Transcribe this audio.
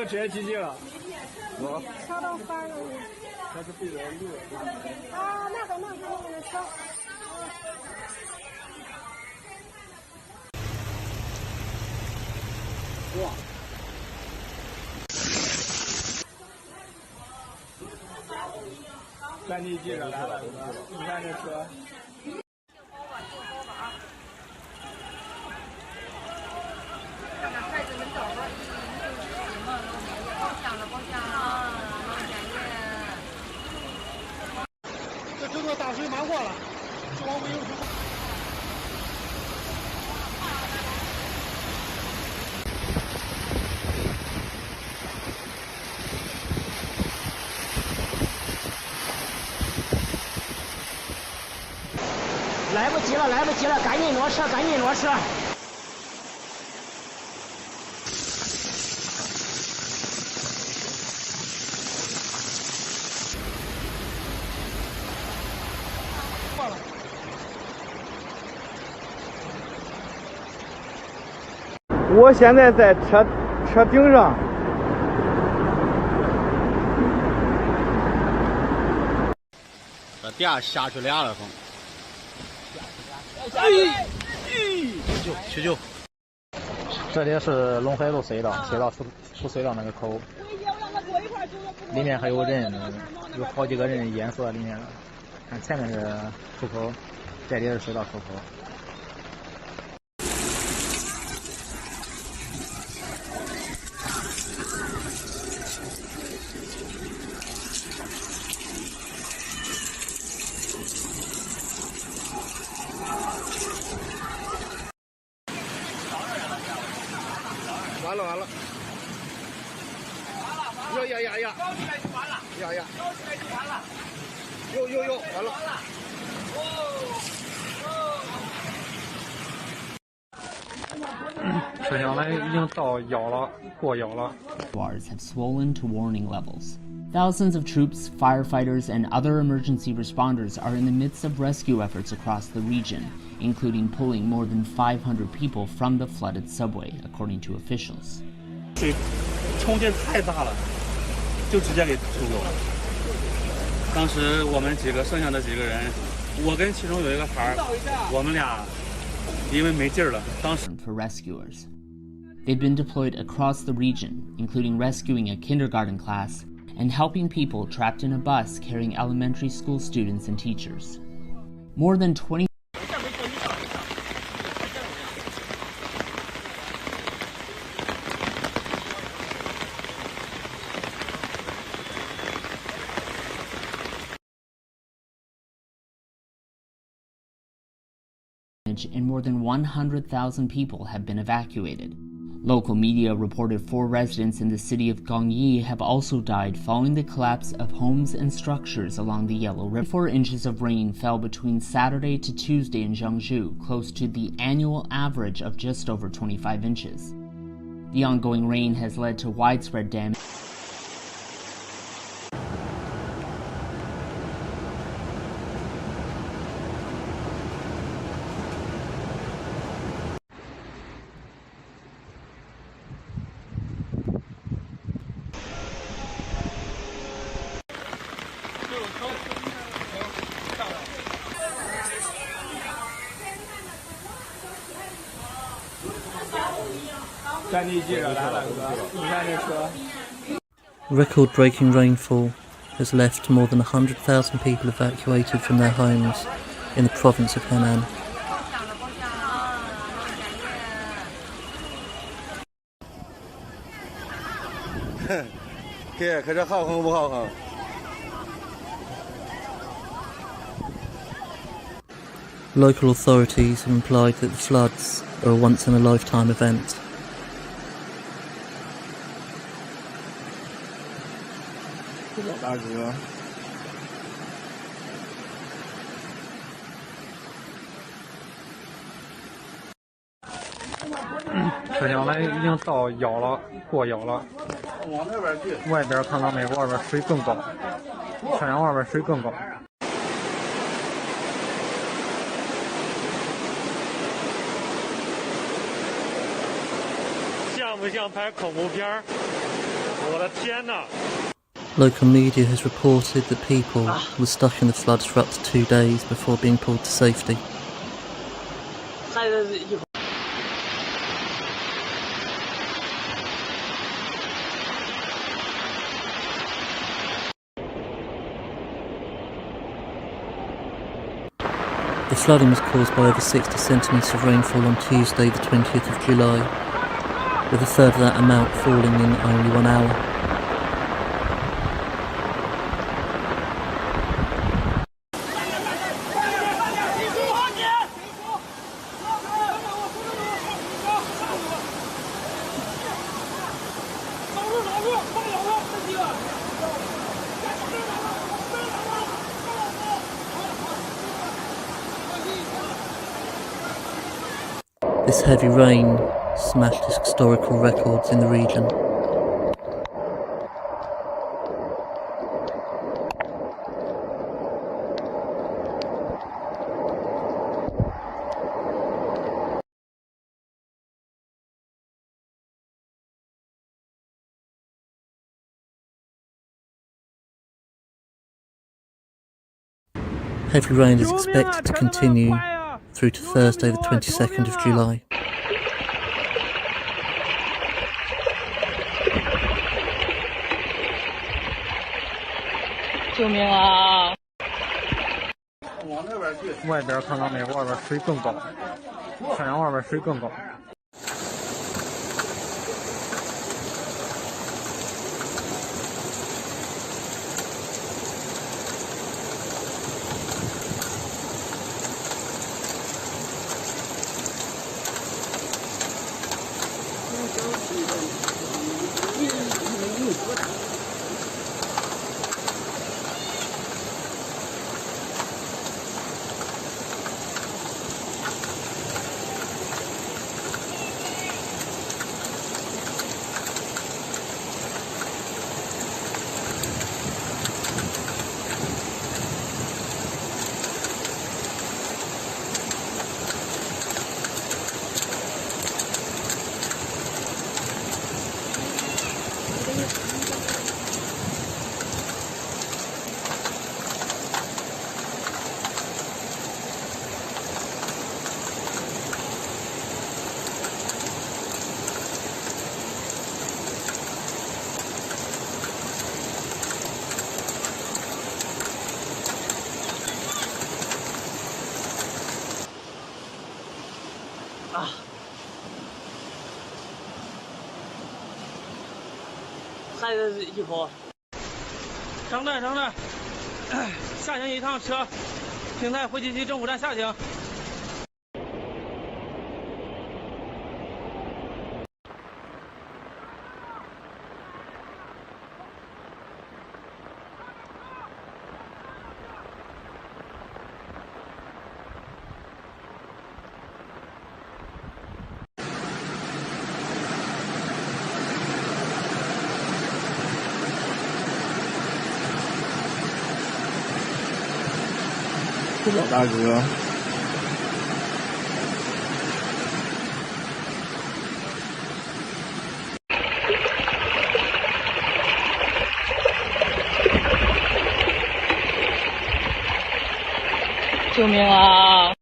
都直接进去了。我烧到翻了。那是闭着路。啊，那个烧。哇！战地记者来了，你看这车。看看孩子们找了，包厢了，包厢啊，包厢耶！这整个大水漫过了，就往没有水。来不及了，来不及了，赶紧挪车，赶紧挪车！我现在在车顶上。底下下去俩了，风。去救！这里是龙海路隧道，出隧道那个口，里面还有人，有好几个人淹死在里面了。看前面是出口，这里是隧道出口。完了！哟，完了！车厢呢已经到腰了，过腰了。 Reservoirs have swollen to warning levels. Thousands of troops, firefighters, and other emergency responders are in the midst of rescue efforts across the region, including pulling more than 500 people from the flooded subway, according to officials. 水冲劲太大了，就直接给冲走了。当时我们剩下的几个人，我跟其中有一个孩儿，我们俩因为没劲儿了，当时 for rescuers. They've been deployed across the region, including rescuing a kindergarten class and helping people trapped in a bus carrying elementary school students and teachers. More than 20and more than 100,000 people have been evacuated. Local media reported 4 residents in the city of Gongyi have also died following the collapse of homes and structures along the Yellow River. 4 inches of rain fell between Saturday to Tuesday in Jiangsu, close to the annual average of just over 25 inches. The ongoing rain has led to widespread damage. Record-breaking rainfall has left more than 100,000 people evacuated from their homes in the province of Henan. Local authorities have implied that the floods are a once-in-a-lifetime event. Hello. 车厢呢已经到腰了，过腰了。往那边去。外边看到没？外边水更高，车厢外边水更高。像不像拍恐怖片儿？我的天哪！ Local media has reported that people were stuck in the floods for up to 2 days before being pulled to safety. The flooding was caused by over 60 centimetres of rainfall on Tuesday the 20th of July, with a third of that amount falling in only 1 hour. This heavy rain smashed historical records in the region. Heavy rain is expected to continue through to Thursday the 22nd of July.外边看到没有？外边水更高，太阳外边水更高。还有衣服。等等，下行一趟车，停在惠济区政府站下行。这老大哥。救命啊！